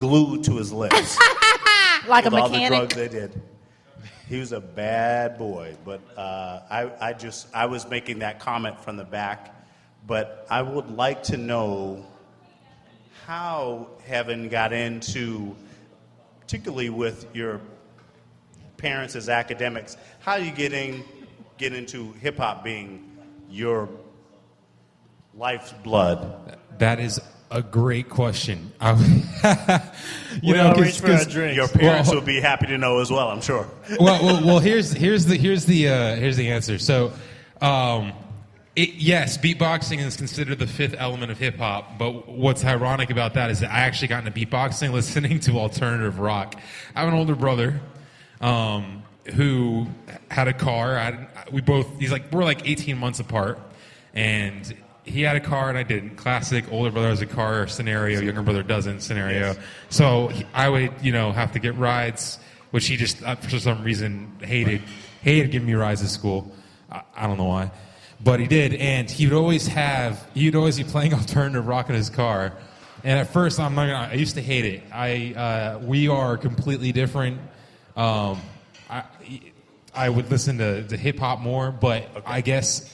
glued to his lips. Like a with all the mechanic. drugs they did. He was a bad boy, but I was making that comment from the back. But I would like to know how Heaven got into, particularly with your parents as academics, how you get into hip hop being your life's blood. That is a great question. We all reach for our drinks. Your parents would be happy to know as well, I'm sure. Well. Here's the answer. So, yes, beatboxing is considered the fifth element of hip hop. But what's ironic about that is that I actually got into beatboxing listening to alternative rock. I have an older brother who had a car. We're like 18 months apart, and he had a car and I didn't. Classic older brother has a car scenario, younger brother doesn't scenario. Yes. So I would, have to get rides, which he just, for some reason, hated giving me rides to school. I don't know why. But he did, and he'd always be playing alternative rock in his car. And at first, I used to hate it. We are completely different. I would listen to hip-hop more, but okay. I guess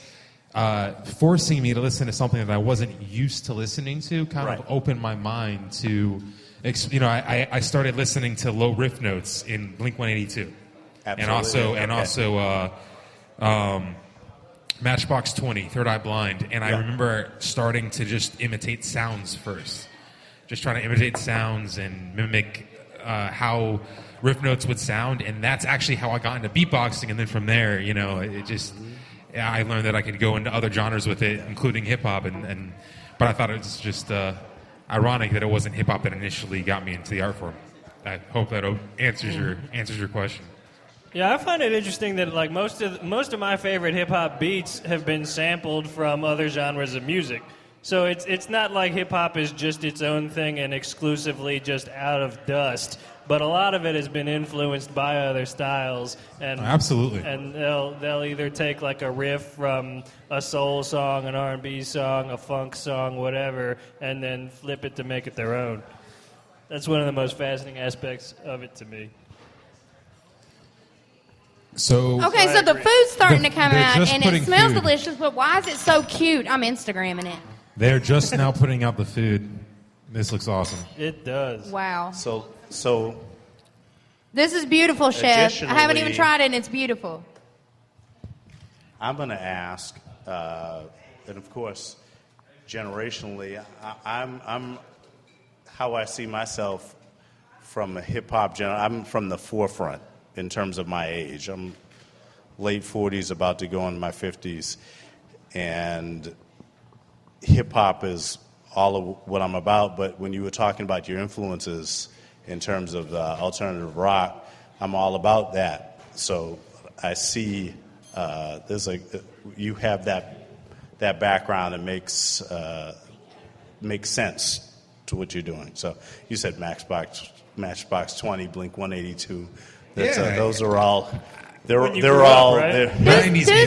forcing me to listen to something that I wasn't used to listening to kind of opened my mind to, I started listening to low riff notes in Blink-182. Absolutely. And also Matchbox 20, Third Eye Blind. And I remember starting to just imitate sounds first. Just trying to imitate sounds and mimic how riff notes would sound. And that's actually how I got into beatboxing. And then from there, it just... I learned that I could go into other genres with it, including hip-hop. But I thought it was just ironic that it wasn't hip-hop that initially got me into the art form. I hope that answers your question. Yeah, I find it interesting that like most of my favorite hip hop beats have been sampled from other genres of music. So it's not like hip hop is just its own thing and exclusively just out of dust. But a lot of it has been influenced by other styles, and absolutely. And they'll either take like a riff from a soul song, an R&B song, a funk song, whatever, and then flip it to make it their own. That's one of the most fascinating aspects of it to me. So the food's starting to come out, and it smells food. delicious. But why is it so cute? I'm Instagramming it. They're just now putting out the food. This looks awesome. It does. Wow. So this is beautiful, Chef. I haven't even tried it, and it's beautiful. I'm going to ask, and of course, generationally, I'm how I see myself from a hip hop I'm from the forefront in terms of my age. I'm late 40s, about to go into my 50s, and hip hop is all of what I'm about. But when you were talking about your influences in terms of alternative rock, I'm all about that. So I see you have that background and makes sense to what you're doing. So you said Matchbox 20, Blink-182. Those are all. They're all. Right? 90s music, do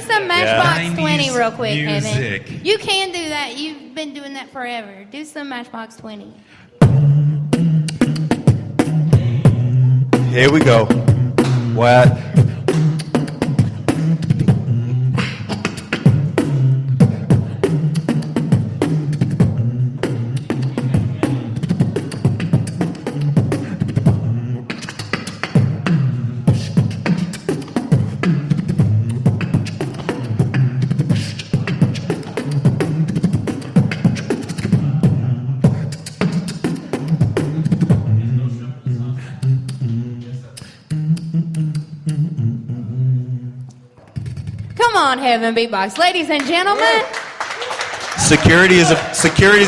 some Matchbox 20 real quick, music. Evan. You can do that. You've been doing that forever. Do some Matchbox 20. Here we go. What? Heaven beatbox, ladies and gentlemen. Security is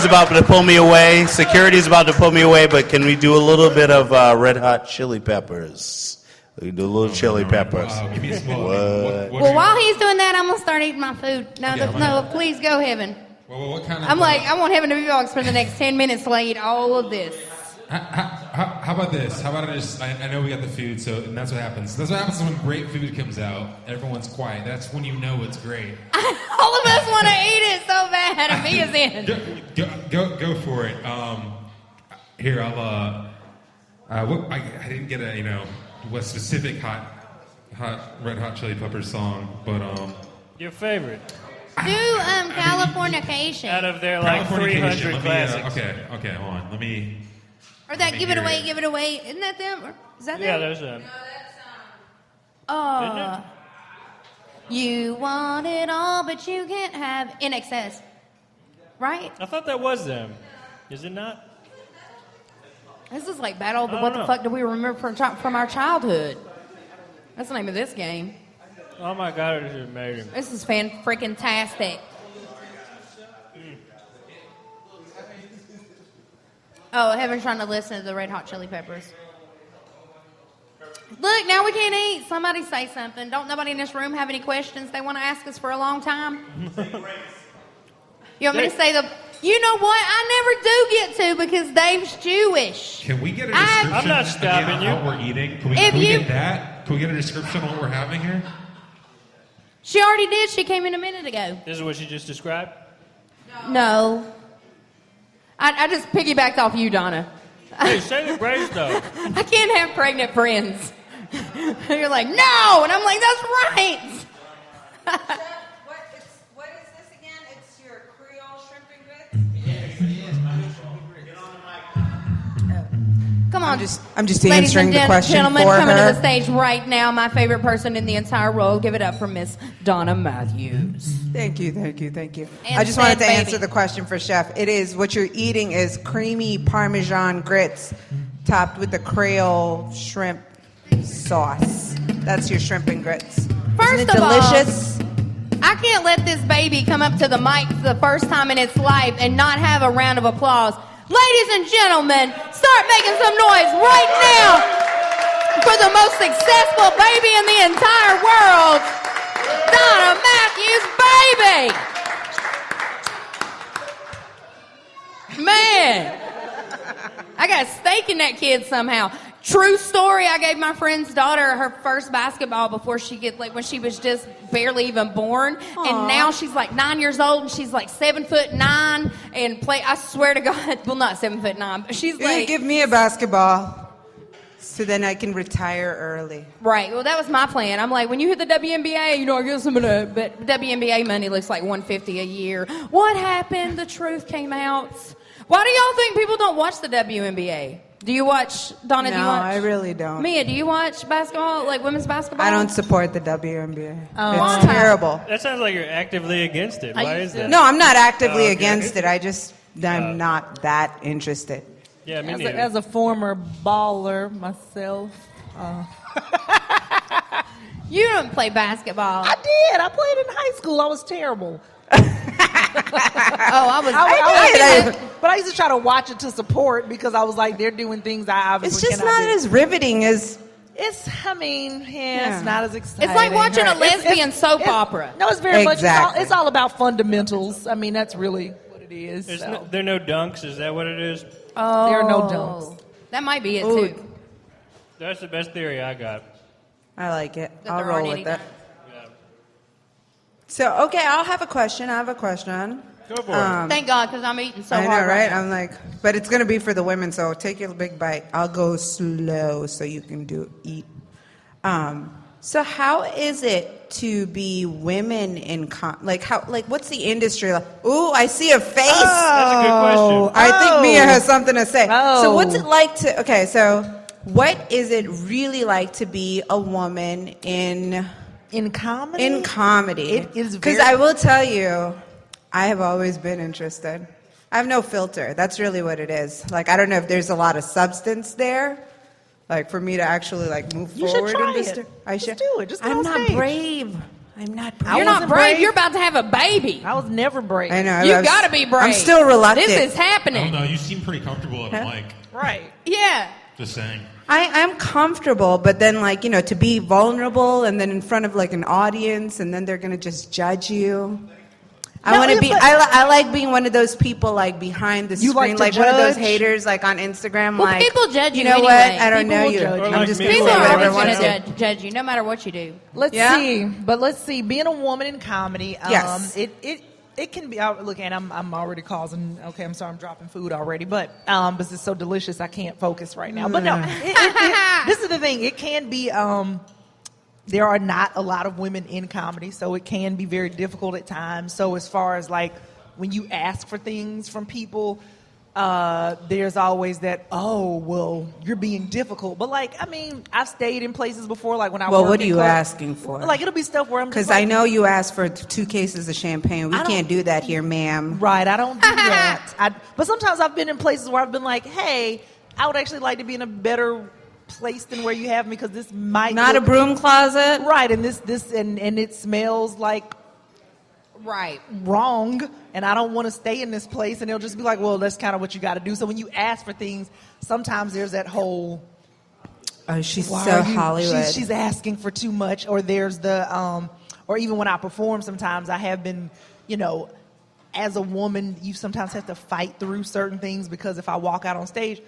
about to pull me away. Security is about to pull me away. But can we do a little bit of Red Hot Chili Peppers? We can do a little chili peppers. Wow, give me a small. Well, while he's doing that, I'm gonna start eating my food. No, please go, Heaven. Well, what kind of? I want Heaven to beatbox for the next 10 minutes till I eat all of this. How about this? How about I know we got the food, and that's what happens. That's what happens when great food comes out. Everyone's quiet. That's when you know it's great. All of us want to eat it so bad, and me is in. Go for it. Here, I didn't get what specific Red Hot Chili Peppers song, but Your favorite Do Californication. out of their like Californication. 300 classics. Okay, hold on. Let me. Or that me Give It hear Away, it. Give It Away. Isn't that them? Or is that Yeah, them? there's a. Oh. You want it all, but you can't have In Excess. Right? I thought that was them. Is it not? This is like Battle of the I What don't the know. Fuck Do We Remember from our childhood? That's the name of this game. Oh my god, it is amazing. This is fan-freaking-tastic. Oh, Heaven's trying to listen to the Red Hot Chili Peppers. Look, now we can't eat. Somebody say something. Don't nobody in this room have any questions they want to ask us for a long time? You want me to say the... You know what? I never do get to because Dave's Jewish. Can we get a I- description I'm not stopping again you. of what we're eating? Can we If you- get that? Can we get a description of what we're having here? She already did. She came in a minute ago. This is what she just described? No. I just piggybacked off you, Donna. Hey, say the grace though. I can't have pregnant friends. You're like, no! And I'm like, that's right! What is this again? It's your Creole shrimp and grits? Come on. I'm just Ladies answering and the question gentlemen, for coming to her. the stage right now, my favorite person in the entire world. Give it up for Miss Donna Matthews. Thank you. And I just wanted to said answer baby. the question for Chef. It is, what you're eating is creamy Parmesan grits topped with the Creole shrimp sauce. That's your shrimp and grits. First Isn't it of all, delicious? I can't let this baby come up to the mic for the first time in its life and not have a round of applause. Ladies and gentlemen, start making some noise right now for the most successful baby in the entire world, Donna Matthews' baby. Man, I got a stake in that kid somehow. True story, I gave my friend's daughter her first basketball before when she was just barely even born. And now she's like 9 years old and she's like 7'9" and I swear to God, well, not 7'9", but she's You like, give me a basketball so then I can retire early. right. Well, that was my plan. I'm like, when you hit the WNBA, I get some of that, but WNBA money looks like $150 a year. What happened? The truth came out. Why do y'all think people don't watch the WNBA? Do you watch, Donna, do you No, watch? I really don't. Mia, do you watch basketball, like women's basketball? I don't support the WNBA. Why? It's terrible. That sounds like you're actively against it. Why is that? No, I'm not actively Okay. against it. I'm not that interested. Yeah, me As neither. a former baller myself, You don't play basketball. I did. I played in high school. I was terrible. I was. But I used to try to watch it to support because I was like, they're doing things I obviously It's just cannot not do. as riveting as... It's Yeah. it's not as exciting. It's like watching a Right. It's- lesbian soap it's- opera. No, it's very Exactly. much. It's all about fundamentals. I mean, that's really what it is. There are no dunks. Is that what it is? Oh, There are no dunks. That might be it Ooh. too. That's the best theory I got. I like it. That I'll there aren't roll any with it. Yeah. So, okay, I'll have a question. I have a question. Go for it. Thank God, because I'm eating so I know, hard right? now. I'm like, but it's going to be for the women, so take your big bite. I'll go slow so you can eat. So how is it to be women in what's the industry like? Ooh, I see a face. That's a good question. I think Mia has something to say. Oh. So what's it like to? Okay, so what is it really like to be a woman in comedy. in comedy? It is Because very- I will tell you, I have always been interested. I have no filter. That's really what it is. Like, I don't know if there's a lot of substance there. Like, for me to actually, move You should forward try in this. it. I Just should do it. Just go I'm on not stage. brave. I'm not brave. You're not wasn't brave. brave. You're about to have a baby. I was never brave. I know. You I was- got to be brave. I'm still reluctant. This is I don't happening. know. You seem pretty comfortable at a mic. Right. Yeah. Just saying. I'm comfortable, but then, to be vulnerable and then in front of, an audience, and then they're going to just judge you. I No, want to it's be. like- I like being one of those people You behind the screen, like to one of those judge? haters, on Instagram. Well, people judge you You know anyway. what? I don't People know will you. judge you. I'm Or just like going to People say are whatever I always want going to. to judge you, no matter what you do. Let's Yeah? see. But let's see. Being a woman in comedy, Yes. it can be. Look, and I'm already causing. Okay, I'm sorry, I'm dropping food already, but it's so delicious, I can't focus right now. But no, this is the thing. It can be. There are not a lot of women in comedy, so it can be very difficult at times. So as far as like when you ask for things from people, there's always that, oh, well, you're being difficult. But like, I mean, I've stayed in places before, like when I Well, worked what are in you clubs. asking for? Like it'll be stuff where I'm Because just like, I know you asked for 2 cases of champagne. We can't do that here, ma'am. right, I don't do that. But sometimes I've been in places where I've been like, hey, I would actually like to be in a better place than where you have me because this might Not a broom closet? right, and this and it smells like Right. wrong, and I don't want to stay in this place. And they'll just be like, well, that's kind of what you got to do. So when you ask for things, sometimes there's that whole Oh, she's why so are you- Hollywood. She's asking for too much, or there's the or even when I perform, sometimes I have been, as a woman, you sometimes have to fight through certain things because if I walk out on stage,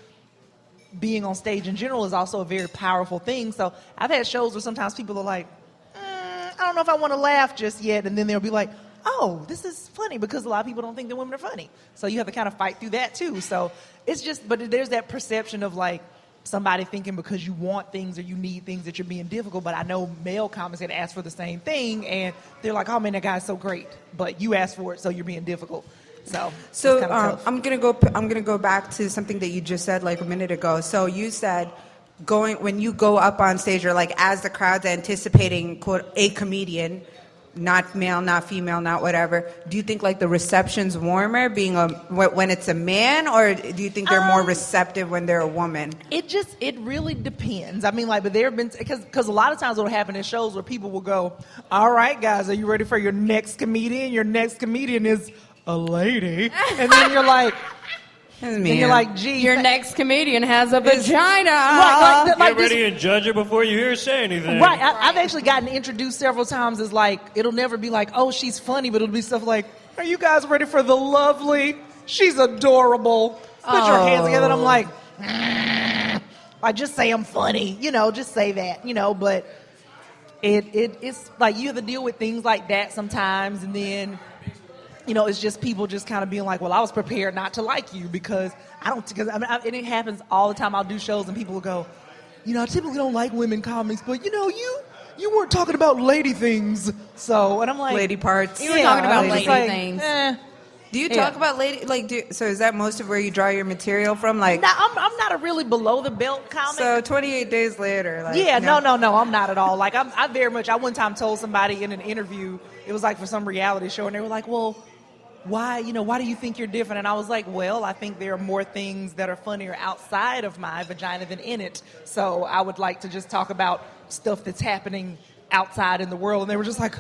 being on stage in general is also a very powerful thing. So I've had shows where sometimes people are like, I don't know if I want to laugh just yet, and then they'll be like, oh, this is funny, because a lot of people don't think that women are funny. So you have to kind of fight through that too. So it's just, but there's that perception of like somebody thinking because you want things or you need things that you're being difficult. But I know male comics that ask for the same thing, and they're like, oh man, that guy's so great, but you asked for it, so you're being difficult. So it's kinda tough. I'm gonna go back to something that you just said like a minute ago. So you said when you go up on stage, or like as the crowd's anticipating quote a comedian, not male, not female, not whatever. Do you think like the reception's warmer when it's a man, or do you think they're more receptive when they're a woman? It really depends. I mean, like, but there have been, because a lot of times what'll happen in shows where people will go, all right, guys, are you ready for your next comedian? Your next comedian is a lady. And then you're like, gee. Your next comedian has a vagina. Right, Get ready and judge her before you hear her say anything. Right. I've actually gotten introduced several times as like, it'll never be like, oh, she's funny, but it'll be stuff like, are you guys ready for the lovely? She's adorable. Put your hands together. And I'm like, I just say I'm funny. Just say that. But it's like you have to deal with things like that sometimes, and then it's just people just kind of being like, well, I was prepared not to like you because and it happens all the time. I'll do shows and people will go, I typically don't like women comics, but you weren't talking about lady things. So, and I'm like, Lady parts. You were talking about I'm just lady things. Do you talk about lady? So is that most of where you draw your material from? Like, no, I'm not a really below the belt comic. So 28 days later. Like, no, I'm not at all. Like I very much. I one time told somebody in an interview, it was like for some reality show, and they were like, well, why do you think you're different? And I was like, well, I think there are more things that are funnier outside of my vagina than in it. So I would like to just talk about stuff that's happening outside in the world. And they were just like,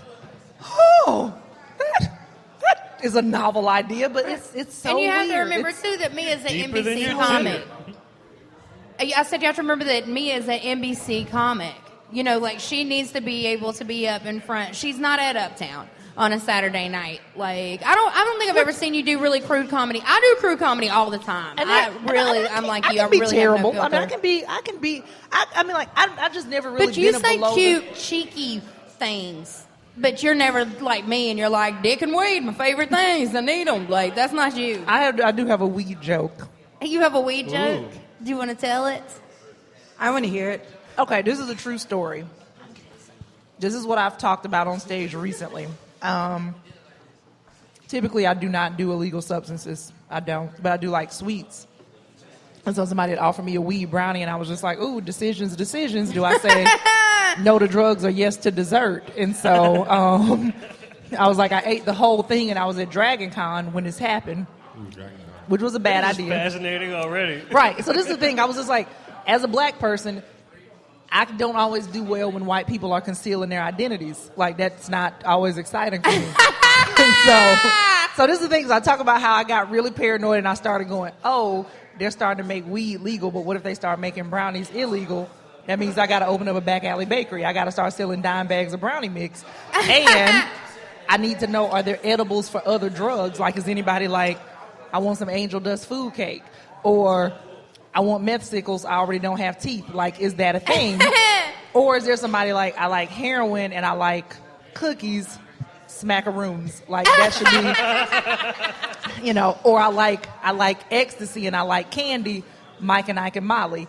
oh, that is a novel idea, but it's so And you have to weird. remember, too, that me as an deeper than NBC your comic. I said you have to remember that me as an NBC comic, like she needs to be able to be up in front. She's not at Uptown on a Saturday night. Like, I don't think I've ever seen you do really crude comedy. I do crude comedy all the time. I'm like you. I can be really terrible. have no I filter. mean, I can be. I just never really. But you been say below cute, cheeky things. But you're never like me, and you're like, dick and weed, my favorite things. I need them. Like, that's not you. I do have a weed joke. You have a weed joke? Do you want to tell it? I want to hear it. Okay, this is a true story. This is what I've talked about on stage recently. Typically, I do not do illegal substances. I don't, but I do like sweets. And so somebody had offered me a weed brownie, and I was just like, ooh, decisions. Do I say no to drugs or yes to dessert? And so I was like, I ate the whole thing, and I was at Dragon Con when this happened, which was a bad This is idea. fascinating already. Right. So this is the thing. I was just like, as a black person, I don't always do well when white people are concealing their identities. Like, that's not always exciting for me. So this is the thing. So I talk about how I got really paranoid and I started going, oh, they're starting to make weed legal, but what if they start making brownies illegal? That means I got to open up a back alley bakery. I got to start selling dime bags of brownie mix. And I need to know, are there edibles for other drugs? Like, is anybody like, I want some angel dust food cake? Or I want meth sickles, I already don't have teeth. Like, is that a thing? Or is there somebody like, I like heroin and I like cookies, smackaroons. Like that should be, or I like ecstasy and I like candy, Mike and Ike and Molly.